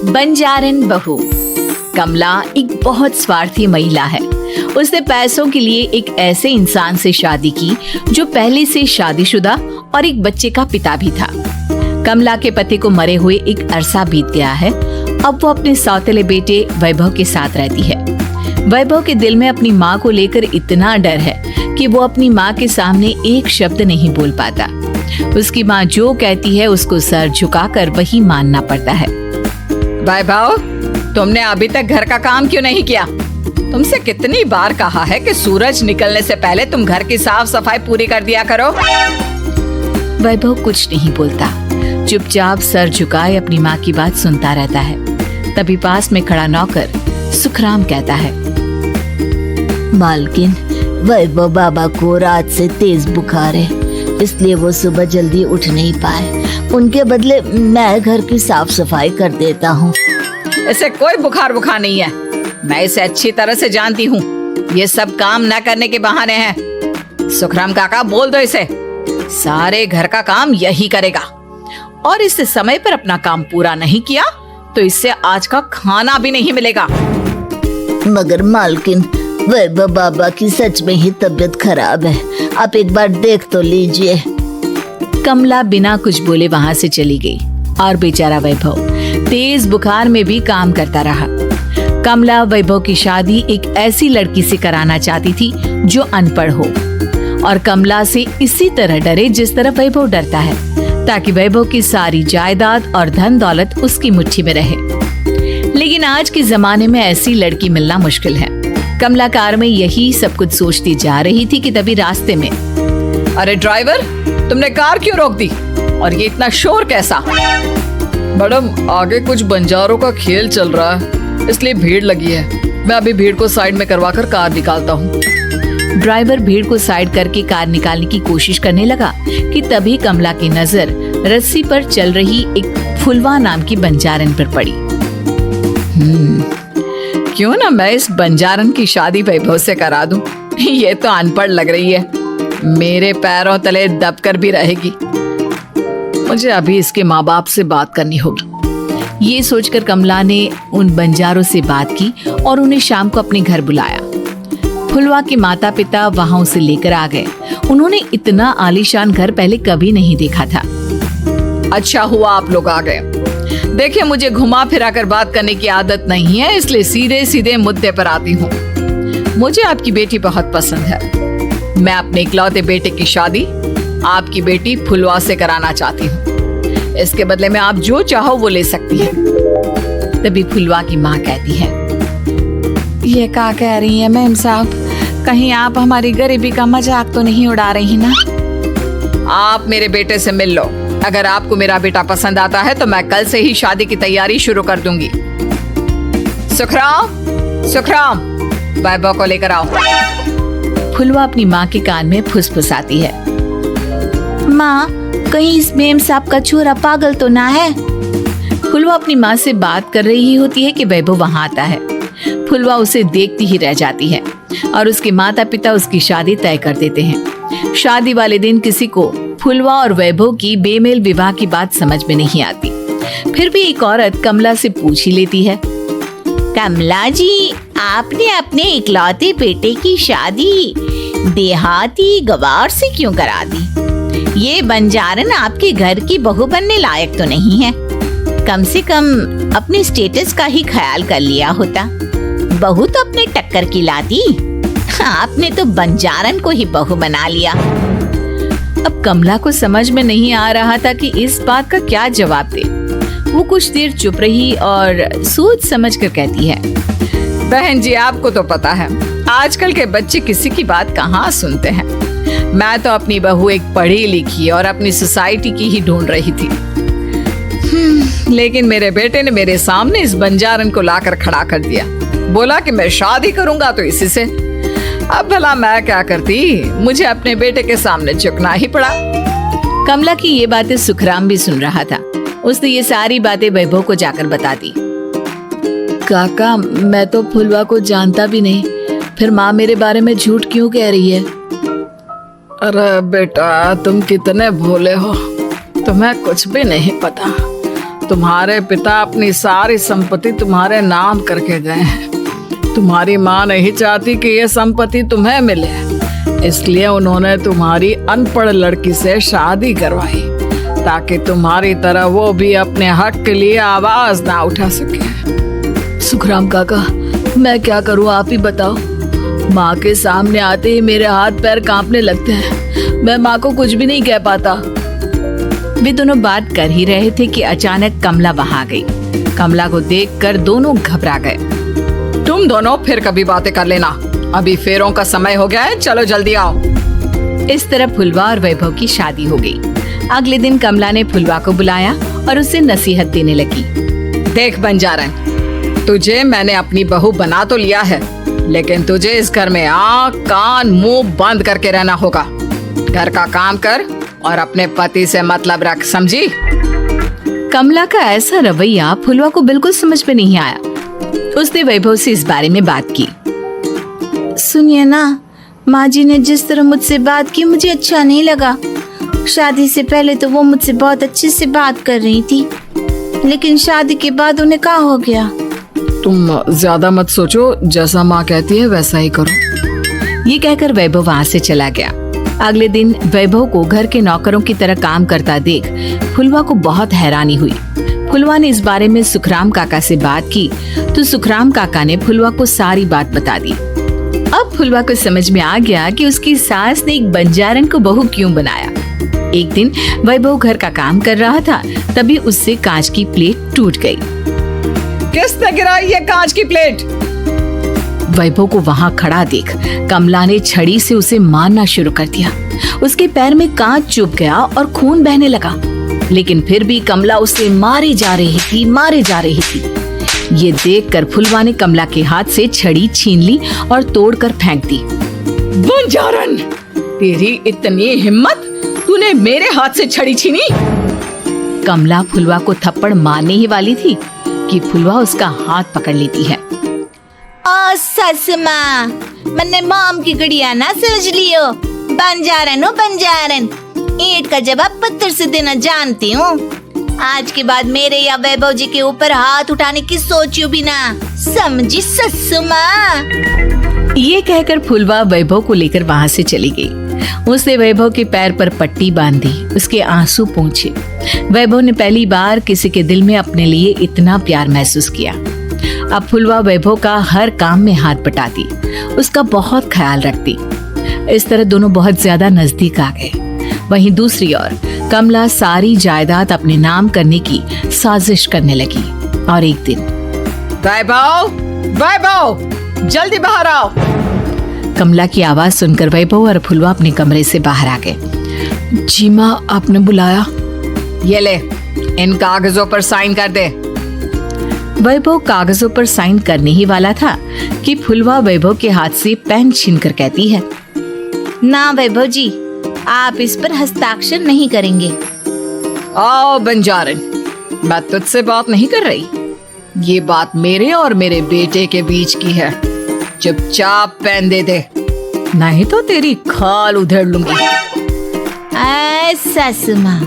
बंजारन बहू। कमला एक बहुत स्वार्थी महिला है। उसने पैसों के लिए एक ऐसे इंसान से शादी की जो पहले से शादीशुदा और एक बच्चे का पिता भी था। कमला के पति को मरे हुए एक अरसा बीत गया है। अब वो अपने सौतेले बेटे वैभव के साथ रहती है। वैभव के दिल में अपनी माँ को लेकर इतना डर है कि वो अपनी माँ के सामने एक शब्द नहीं बोल पाता। उसकी माँ जो कहती है उसको सर झुकाकर वही मानना पड़ता है। वैभव, तुमने अभी तक घर का काम क्यों नहीं किया? तुमसे कितनी बार कहा है कि सूरज निकलने से पहले तुम घर की साफ सफाई पूरी कर दिया करो। वैभव कुछ नहीं बोलता, चुपचाप सर झुकाए अपनी माँ की बात सुनता रहता है। तभी पास में खड़ा नौकर सुखराम कहता है, मालकिन, वैभव बाबा को रात से तेज बुखार है, इसलिए वो सुबह जल्दी उठ नहीं पाए। उनके बदले मैं घर की साफ सफाई कर देता हूँ। इसे कोई बुखार नहीं है, मैं इसे अच्छी तरह से जानती हूँ। ये सब काम न करने के बहाने हैं। सुखराम काका, बोल दो इसे, सारे घर का काम यही करेगा। और इससे समय पर अपना काम पूरा नहीं किया तो इससे आज का खाना भी नहीं मिलेगा। मगर मालकिन, वैभव बाबा की सच में ही तबीयत खराब है, आप एक बार देख तो लीजिए। कमला बिना कुछ बोले वहां से चली गई और बेचारा वैभव तेज बुखार में भी काम करता रहा। कमला वैभव की शादी एक ऐसी लड़की से कराना चाहती थी जो अनपढ़ हो और कमला से इसी तरह डरे जिस तरह वैभव डरता है, ताकि वैभव की सारी जायदाद और धन दौलत उसकी मुट्ठी में रहे। लेकिन आज के जमाने में ऐसी लड़की मिलना मुश्किल है। कमला कार में यही सब कुछ सोचती जा रही थी कि तभी रास्ते में, अरे ड्राइवर, तुमने कार क्यों रोक दी? और ये इतना शोर कैसा? मैडम, आगे कुछ बंजारों का खेल चल रहा है, इसलिए भीड़ लगी है। मैं अभी भीड़ को साइड में करवाकर कार निकालता हूँ। ड्राइवर भीड़ को साइड करके कार निकालने की कोशिश करने लगा कि तभी कमला की नजर रस्सी पर चल रही एक फुलवा नाम की बंजारन पर पड़ी। क्यों ना मैं इस बंजारन की शादी वैभव से करा दूं? ये तो अनपढ़ लग रही है, मेरे पैरों तले दबकर भी रहेगी। मुझे अभी इसके माँ बाप से बात करनी होगी। ये सोचकर कमला ने उन बंजारों से बात की और उन्हें शाम को अपने घर बुलाया। फुलवा के माता पिता वहां उसे लेकर आ गए। उन्होंने इतना आलीशान घर पहले कभी नहीं देखा था। अच्छा हुआ आप लोग आ गए। देखिए, मुझे घुमा फिरा कर बात करने की आदत नहीं है, इसलिए सीधे सीधे मुद्दे पर आती हूँ। मुझे आपकी बेटी बहुत पसंद है। मैं अपने इकलौते बेटे की शादी आपकी बेटी फुलवा से कराना चाहती हूँ। इसके बदले में आप जो चाहो वो ले सकती हैं। तभी फुलवा की माँ कहती है, ये क्या कह रही है मैम साहब? कहीं आप हमारी गरीबी का मजाक तो नहीं उड़ा रही ना? आप मेरे बेटे से मिल लो। अगर आपको मेरा बेटा पसंद आता है तो मैं कल से ही शादी की तैयारी शुरू कर दूंगी। सुखराम, वैभव को लेकर आओ। फुलवा अपनी माँ के कान में फुसफुसाती है, माँ, कहीं इस मेम साहब का छोरा पागल तो ना है? फुलवा अपनी माँ से बात कर रही होती है कि वैभव वहां आता है। फुलवा उसे देखती ही रह जाती है और उसके माता पिता उसकी शादी तय कर देते हैं। शादी वाले दिन किसी को फुलवा और वैभव की बेमेल विवाह की बात समझ में नहीं आती। फिर भी एक औरत कमला से पूछ ही लेती है, कमला जी, आपने अपने इकलौते बेटे की शादी देहाती गवार से क्यों करा दी? ये बंजारन आपके घर की बहू बनने लायक तो नहीं है। कम से कम अपने स्टेटस का ही ख्याल कर लिया होता। बहू तो अपने टक्कर की लाती, आपने तो बंजारन को ही बहू बना लिया। अब कमला को समझ में नहीं आ रहा था कि इस बात का क्या जवाब दे। वो कुछ देर चुप रही और सोच समझ कर कहती है, बहन जी, आपको तो पता है आजकल के बच्चे किसी की बात कहाँ सुनते हैं। मैं तो अपनी बहू एक पढ़ी लिखी और अपनी सोसाइटी की ही ढूंढ रही थी। लेकिन मेरे बेटे ने मेरे सामने इस बंजारन को लाकर खड़ा कर दिया। बोला कि मैं शादी करूंगा तो इसी से। अब भला मैं क्या करती, मुझे अपने बेटे के सामने झुकना ही पड़ा। कमला की ये बातें सुखराम भी सुन रहा था। उसने ये सारी बातें वैभव को जाकर बता दी। काका, मैं तो फुलवा को जानता भी नहीं, फिर माँ मेरे बारे में झूठ क्यों कह रही है? अरे बेटा, तुम कितने भोले हो, तुम्हें कुछ भी नहीं पता। तुम्हारे पिता अपनी सारी संपत्ति तुम्हारे नाम करके गए हैं। तुम्हारी माँ नहीं चाहती कि ये संपत्ति तुम्हें मिले, इसलिए उन्होंने तुम्हारी अनपढ़ लड़की से शादी करवाई ताकि तुम्हारी तरह वो भी अपने हक के लिए आवाज ना उठा सके। सुखराम काका, मैं क्या करूं, आप ही बताओ। माँ के सामने आते ही मेरे हाथ पैर कांपने लगते हैं। मैं माँ को कुछ भी नहीं कह पाता। वे दोनों बात कर ही रहे थे कि अचानक कमला वहां आ गई। कमला को देखकर दोनों घबरा गए। तुम दोनों फिर कभी बातें कर लेना, अभी फेरों का समय हो गया है, चलो जल्दी आओ। इस तरह फुलवा और वैभव की शादी हो गई। अगले दिन कमला ने फुलवा को बुलाया और उसे नसीहत देने लगी। देख बंजारन, तुझे मैंने अपनी बहू बना तो लिया है, लेकिन तुझे इस घर में आँख कान मुंह बंद करके रहना होगा। घर का काम कर और अपने पति से मतलब रख, समझी? कमला का ऐसा रवैया फुलवा को बिल्कुल समझ में नहीं आया। उसने वैभव से इस बारे में बात की। सुनिए ना, माँ जी ने जिस तरह मुझसे बात की मुझे अच्छा नहीं लगा। शादी से पहले तो वो मुझसे बहुत अच्छे से बात कर रही थी, लेकिन शादी के बाद उन्हें क्या हो गया? तुम ज्यादा मत सोचो, जैसा माँ कहती है वैसा ही करो। ये कहकर वैभव वहां से चला गया। अगले दिन वैभव को घर के नौकरों की तरह काम करता देख फुलवा को बहुत हैरानी हुई। फुलवा ने इस बारे में सुखराम काका से बात की तो सुखराम काका ने फुलवा को सारी बात बता दी। अब फुलवा को समझ में आ गया कि उसकी सास ने एक बंजारन को बहू क्यों बनाया। एक दिन वैभव घर का काम कर रहा था, तभी उससे कांच की प्लेट टूट गई। किसने गिराई ये कांच की प्लेट? वैभव को वहां खड़ा देख कमला ने छड़ी से उसे मारना शुरू कर दिया। उसके पैर में कांच चुभ गया और खून बहने लगा, लेकिन फिर भी कमला उसे मारे जा रही थी। ये देखकर फुलवा ने कमला के हाथ से छड़ी छीन ली और तोड़कर फेंक दी। बंजारन, तेरी इतनी हिम्मत, तूने मेरे हाथ से छड़ी छीनी? कमला फुलवा को थप्पड़ मारने ही वाली थी कि फुलवा उसका हाथ पकड़ लेती है। ओ सस माँ, मैंने मॉम की गुड़िया ना समझ लियो। बंजारन हो बंजारन, ईंट का जवाब पत्थर से देना जानती हूँ। आज के बाद मेरे या वैभव जी के ऊपर हाथ उठाने की सोचियो भी ना, समझी ससु माँ? ये कहकर फुलवा वैभव को लेकर वहां से चली गई। उसने वैभव के पैर पर पट्टी बांधी, उसके आंसू पोंछे। वैभव ने पहली बार किसी के दिल में अपने लिए इतना प्यार महसूस किया। अब फुलवा वैभव का हर काम में हाथ बटाती, उसका बहुत ख्याल रखती। इस तरह दोनों बहुत ज्यादा नजदीक आ गए। वहीं दूसरी ओर कमला सारी जायदाद अपने नाम करने की साजिश करने लगी। और एक दिन, वैभव, जल्दी बाहर आओ। कमला की आवाज सुनकर वैभव और फुलवा अपने कमरे से बाहर आ गए। जी माँ, आपने बुलाया? ये ले, इन कागजों पर साइन कर दे। वैभव कागजों पर साइन करने ही वाला था कि फुलवा वैभव के हाथ से पेन छीनकर कहती है, ना वैभव जी, आप इस पर हस्ताक्षर नहीं करेंगे। आओ बंजारन, मैं तुझसे बात नहीं कर रही। ये बात मेरे और मेरे बेटे के बीच की है। चुपचाप पेन दे दे, नहीं तो तेरी खाल उधेड़ लूंगी। ससु माँ,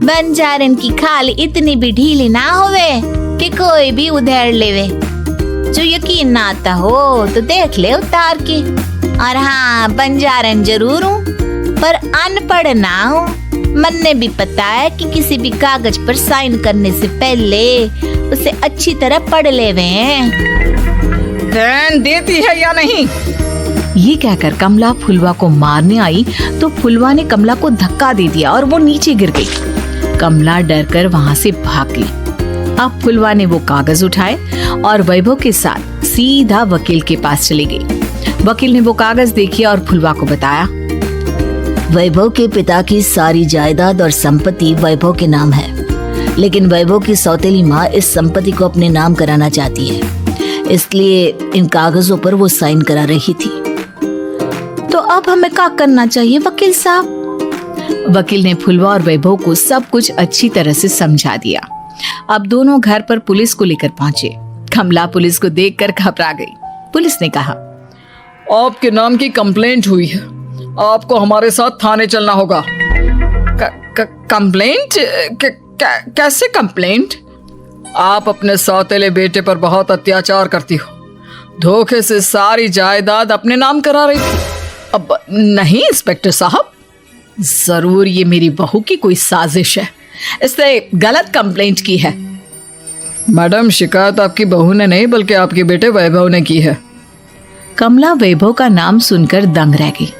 बंजारन की खाल इतनी भी ढीली ना होवे कि कोई भी उधेड़ लेवे। जो यकीन ना आता हो तो देख ले उतार के। और हाँ, बंजारन जरूर हूँ पर अनपढ़ ना हूँ। मन्ने भी पता है कि किसी भी कागज पर साइन करने से पहले उसे अच्छी तरह पढ़ लेवे। पेन देती है या नहीं? ये कहकर कमला फुलवा को मारने आई तो फुलवा ने कमला को धक्का दे दिया और वो नीचे गिर गई। कमला डरकर वहां से भाग गई। अब फुलवा ने वो कागज उठाए और वैभव के साथ सीधा वकील के पास चली गई। वकील ने वो कागज देखे और फुलवा को बताया, वैभव के पिता की सारी जायदाद और संपत्ति वैभव के नाम है, लेकिन वैभव की सौतेली माँ इस संपत्ति को अपने नाम कराना चाहती है, इसलिए इन कागजों पर वो साइन करा रही थी। तो अब हमें क्या करना चाहिए वकील साहब? वकील ने फुलवा और वैभव को सब कुछ अच्छी तरह से समझा दिया। अब दोनों घर पर पुलिस को लेकर पहुंचे। कमला पुलिस को देखकर घबरा गई। पुलिस ने कहा, आपके नाम की कंप्लेंट हुई है, आपको हमारे साथ थाने चलना होगा। कंप्लेंट? कैसे कंप्लेंट? आप अपने सौतेले बेटे पर बहुत अत्याचार करती हो। धोखे से सारी जायदाद अपने नाम करा रही थी। अब नहीं इंस्पेक्टर साहब, जरूर ये मेरी बहू की कोई साजिश है, इसने गलत कंप्लेंट की है। मैडम, शिकायत आपकी बहू ने नहीं बल्कि आपके बेटे वैभव ने की है। कमला वैभव का नाम सुनकर दंग रह गई।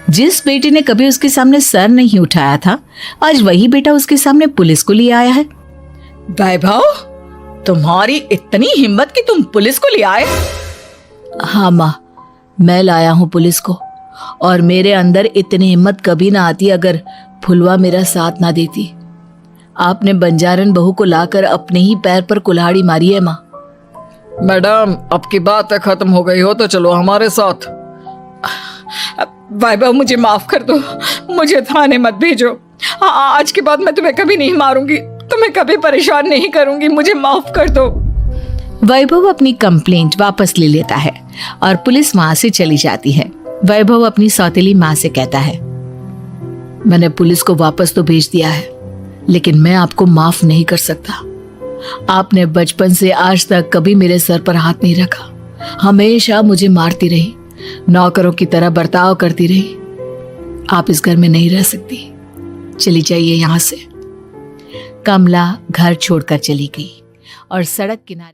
जिस बेटे ने कभी उसके सामने सर नहीं उठाया था, आज वही बेटा उसके सामने पुलिस को ले आया है। वैभव, तुम्हारी इतनी हिम्मत कि तुम पुलिस को ले आए? हाँ माँ, मैं लाया हूँ पुलिस को, और मेरे अंदर इतनी हिम्मत कभी ना आती अगर फुलवा मेरा साथ ना देती। आपने बंजारन बहू को लाकर अपने ही पैर पर कुल्हाड़ी मारी है माँ। मैडम, अब की बात खत्म हो गई हो तो चलो हमारे साथ। वैभव, मुझे माफ कर दो, मुझे थाने मत भेजो। आज के बाद मैं तुम्हें कभी नहीं मारूंगी, तुम्हें कभी परेशान नहीं करूंगी, मुझे माफ कर दो। वैभव अपनी कंप्लेंट वापस ले लेता है और पुलिस वहां से चली जाती है। वैभव अपनी सौतेली माँ से कहता है, मैंने पुलिस को वापस तो भेज दिया है, लेकिन मैं आपको माफ नहीं कर सकता। आपने बचपन से आज तक कभी मेरे सर पर हाथ नहीं रखा, हमेशा मुझे मारती रही, नौकरों की तरह बर्ताव करती रही। आप इस घर में नहीं रह सकती, चली जाइए यहाँ से। कमला घर छोड़कर चली गई और सड़क किनारे